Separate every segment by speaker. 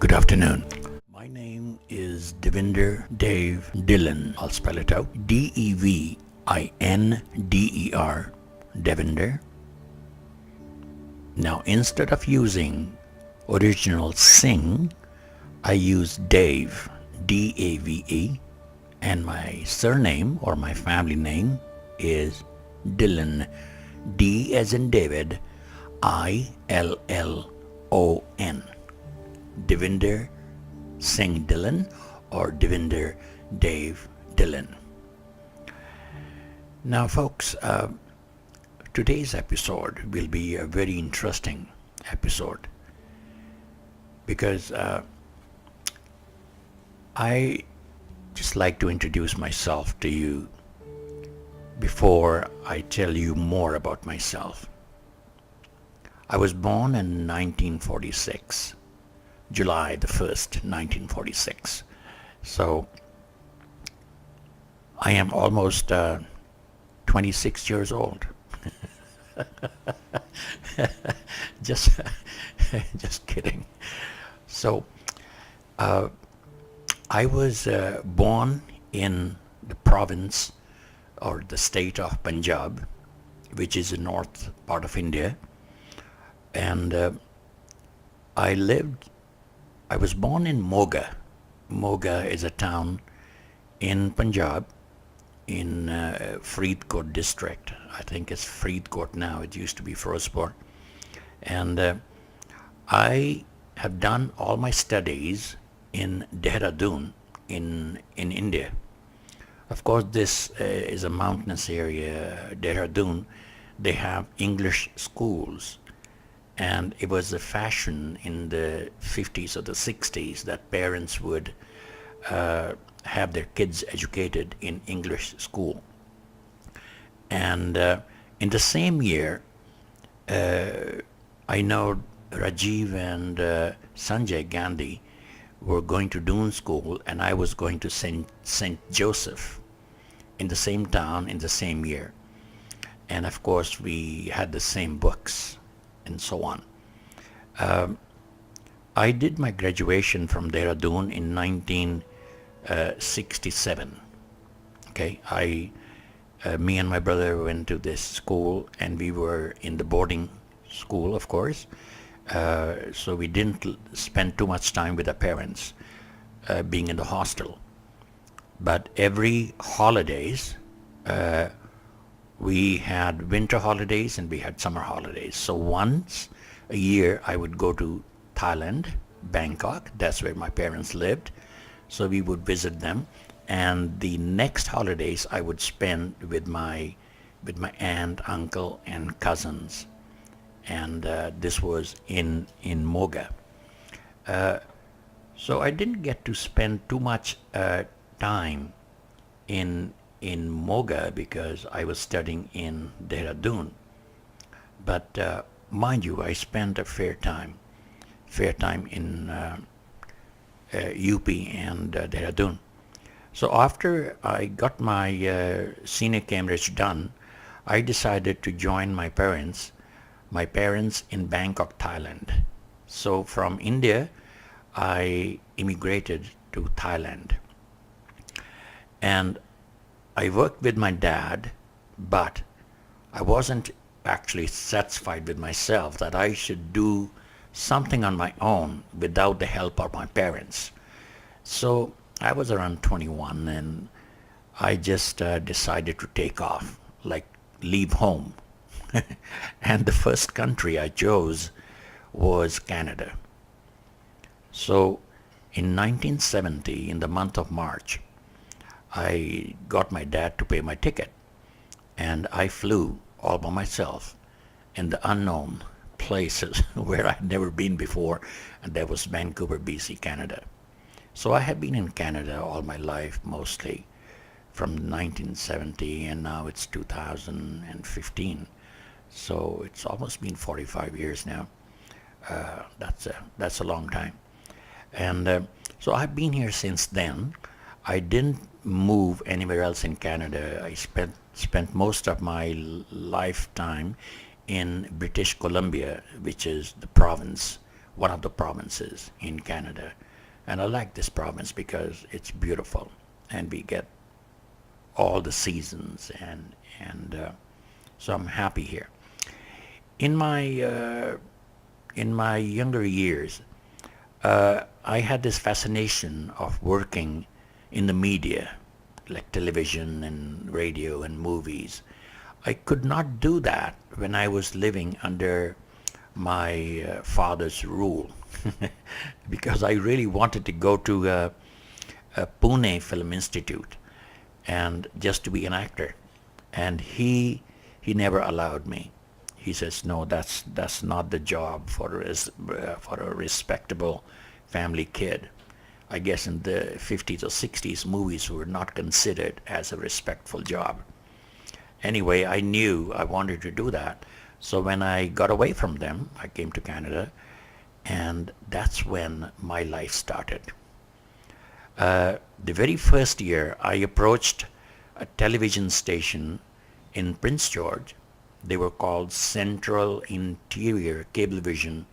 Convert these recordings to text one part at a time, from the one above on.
Speaker 1: Good afternoon. My name is Devinder Dave Dillon. I'll spell it out. Devinder. Devinder. Now, instead of using original Singh, I use Dave, D-A-V-E, and my surname or my family name is Dillon, D as in David, I-L-L-O-N. Devinder Singh Dillon or Devinder Dave Dillon. Now folks, today's episode will be a very interesting episode because I just like to introduce myself to you before I tell you more about myself. I was born in 1946. July the 1st, 1946. So I am almost 26 years old. just kidding. So I was born in the province or the state of Punjab, which is the north part of India. And I was born in Moga. Moga is a town in Punjab, in Faridkot district. I think it's Faridkot now. It used to be Firozpur. And I have done all my studies in Dehradun in India. Of course, this is a mountainous area, Dehradun. They have English schools. And it was a fashion in the 50s or the 60s that parents would have their kids educated in English school. And in the same year, I know Rajiv and Sanjay Gandhi were going to Doon School, and I was going to St. Joseph in the same town in the same year. And of course, we had the same books and so on. I did my graduation from Dehradun in 1967. Okay, me and my brother went to this school, and we were in the boarding school, of course. So we didn't spend too much time with our parents, being in the hostel. But every holidays, we had winter holidays and we had summer holidays. So once a year I would go to Thailand, Bangkok. That's where my parents lived. So we would visit them. And the next holidays I would spend with my aunt, uncle, and cousins. And this was in Moga. So I didn't get to spend too much time in Moga because I was studying in Dehradun. But mind you, I spent a fair time in UP and Dehradun. So after I got my senior Cambridge done, I decided to join my parents in Bangkok, Thailand. So from India, I immigrated to Thailand. And I worked with my dad, but I wasn't actually satisfied with myself that I should do something on my own without the help of my parents. So I was around 21 and I just decided to take off, like leave home. And the first country I chose was Canada. So in 1970, in the month of March, I got my dad to pay my ticket, and I flew all by myself in the unknown places where I'd never been before, and that was Vancouver, BC, Canada. So I have been in Canada all my life, mostly from 1970, and now it's 2015. So it's almost been 45 years now. That's a long time. And so I've been here since then. I didn't move anywhere else in Canada. I spent most of my lifetime in British Columbia, which is the province one of the provinces in Canada. And I like this province because it's beautiful and we get all the seasons, and so I'm happy here. In my younger years, I had this fascination of working in the media, like television and radio and movies. I could not do that when I was living under my father's rule because I really wanted to go to a Pune Film Institute and just to be an actor. And he never allowed me. He says, no, that's not the job for a respectable family kid. I guess in the 50s or 60s, movies were not considered as a respectful job. Anyway, I knew I wanted to do that. So when I got away from them, I came to Canada, and that's when my life started. The very first year, I approached a television station in Prince George. They were called Central Interior Cablevision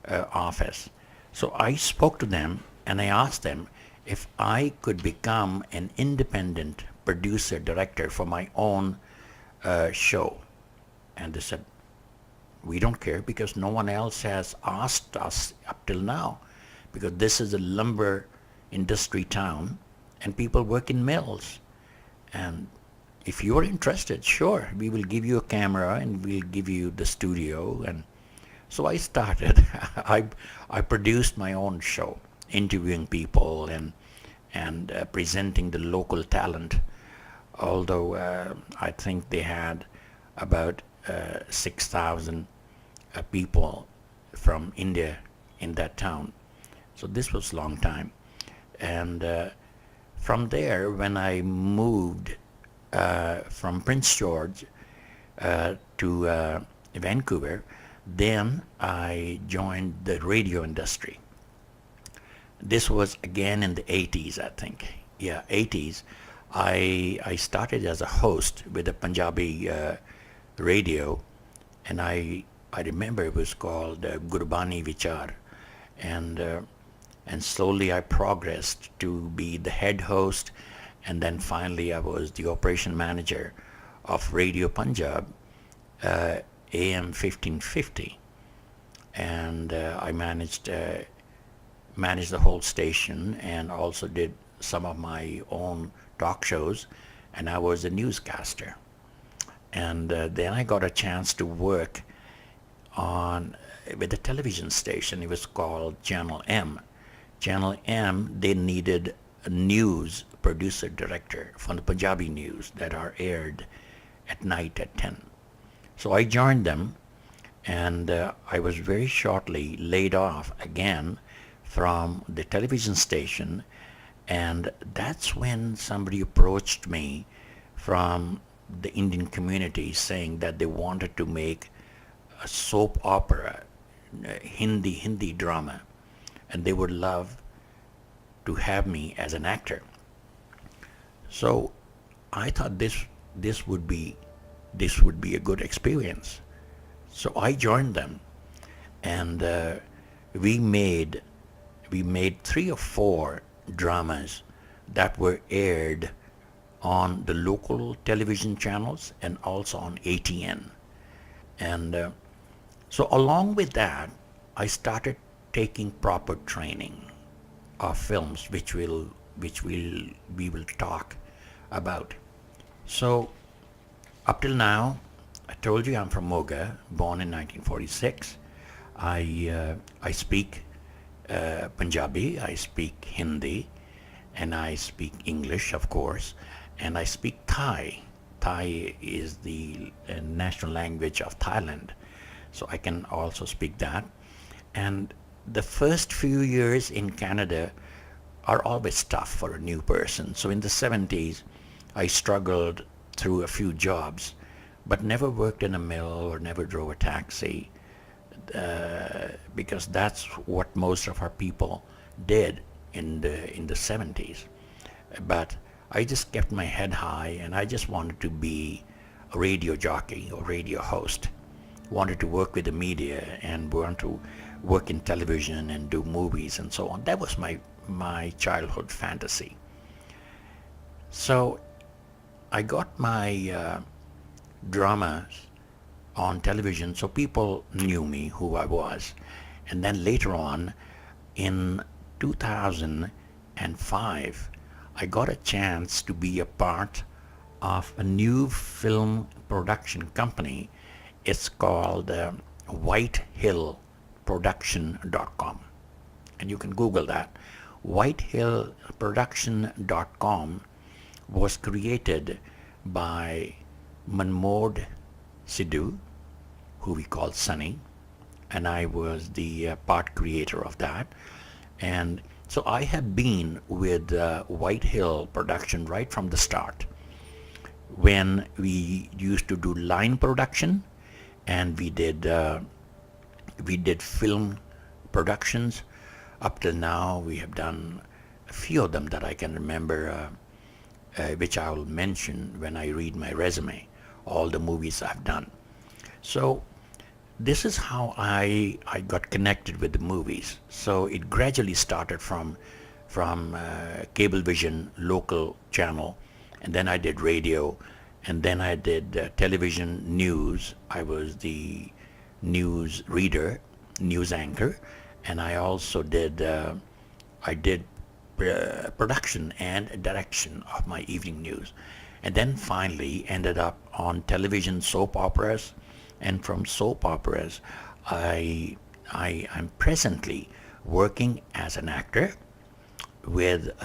Speaker 1: Office. So I spoke to them and I asked them if I could become an independent producer director for my own show. And they said, we don't care because no one else has asked us up till now, because this is a lumber industry town and people work in mills. And if you're interested, sure, we will give you a camera and we'll give you the studio. And so I started. I produced my own show, interviewing people and presenting the local talent. Although I think they had about 6,000 people from India in that town. So this was a long time. And from there, when I moved from Prince George to Vancouver, then I joined the radio industry. This was again in the 80s, I think. Yeah, 80s. I started as a host with a Punjabi radio, and I remember it was called Gurbani Vichar, and slowly I progressed to be the head host, and then finally I was the operation manager of Radio Punjab, AM 1550, and I managed the whole station and also did some of my own talk shows, and I was a newscaster. And then I got a chance to work with a television station. It was called Channel M. Channel M, they needed a news producer director for the Punjabi news that are aired at night at 10. So I joined them, and I was very shortly laid off again from the television station, and that's when somebody approached me from the Indian community saying that they wanted to make a soap opera, Hindi drama, and they would love to have me as an actor. So I thought this would be a good experience. So I joined them, and we made 3 or 4 dramas that were aired on the local television channels and also on ATN. And so along with that, I started taking proper training of films, which we will talk about. So up till now, I told you I'm from Moga, born in 1946. I speak Punjabi, I speak Hindi, and I speak English, of course, and I speak Thai. Thai is the national language of Thailand, so I can also speak that. And the first few years in Canada are always tough for a new person. So in the 70s, I struggled through a few jobs, but never worked in a mill or never drove a taxi, because that's what most of our people did in the 70s. But I just kept my head high, and I just wanted to be a radio jockey or radio host. Wanted to work with the media and want to work in television and do movies and so on. That was my childhood fantasy. So I got my dramas on television, so people knew me, who I was. And then later on, in 2005, I got a chance to be a part of a new film production company. It's called whitehillproduction.com. And you can Google that. Whitehillproduction.com was created by Manmood Sidhu, who we call Sunny, and I was the part creator of that. And so I have been with White Hill Production right from the start, when we used to do line production, and we did film productions. Up till now, we have done a few of them that I can remember, which I will mention when I read my resume, all the movies I've done. So this is how I got connected with the movies. So it gradually started from Cablevision local channel, and then I did radio, and then I did television news. I was the news reader, news anchor, and I also did production and direction of my evening news, and then finally ended up on television soap operas. And from soap operas, I am presently working as an actor with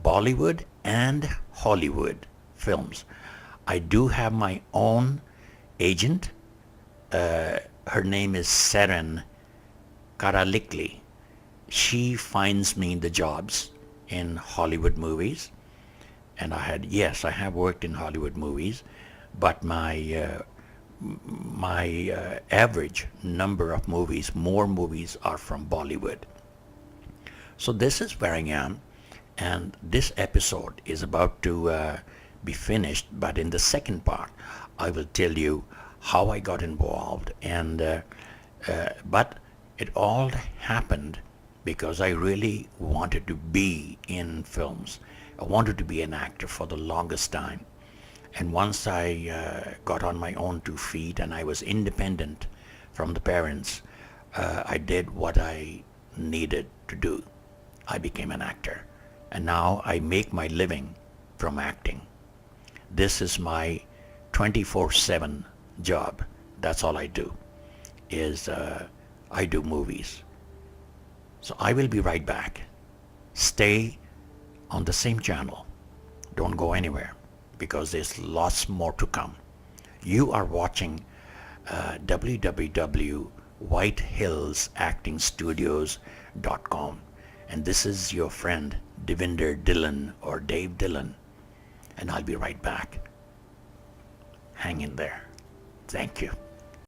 Speaker 1: Bollywood and Hollywood films. I do have my own agent. Her name is Seren Karalikli. She finds me the jobs in Hollywood movies, and I have worked in Hollywood movies, but my average number of movies, more movies, are from Bollywood. So this is where I am, and this episode is about to be finished, but in the second part I will tell you how I got involved, and but it all happened because I really wanted to be in films. I wanted to be an actor for the longest time. And once I got on my own 2 feet and I was independent from the parents, I did what I needed to do. I became an actor. And now I make my living from acting. This is my 24/7 job. That's all I do, is I do movies. So I will be right back. Stay on the same channel. Don't go anywhere, because there's lots more to come. You are watching www.whitehillsactingstudios.com, and this is your friend Devinder Dillon, or Dave Dillon, and I'll be right back. Hang in there. Thank you.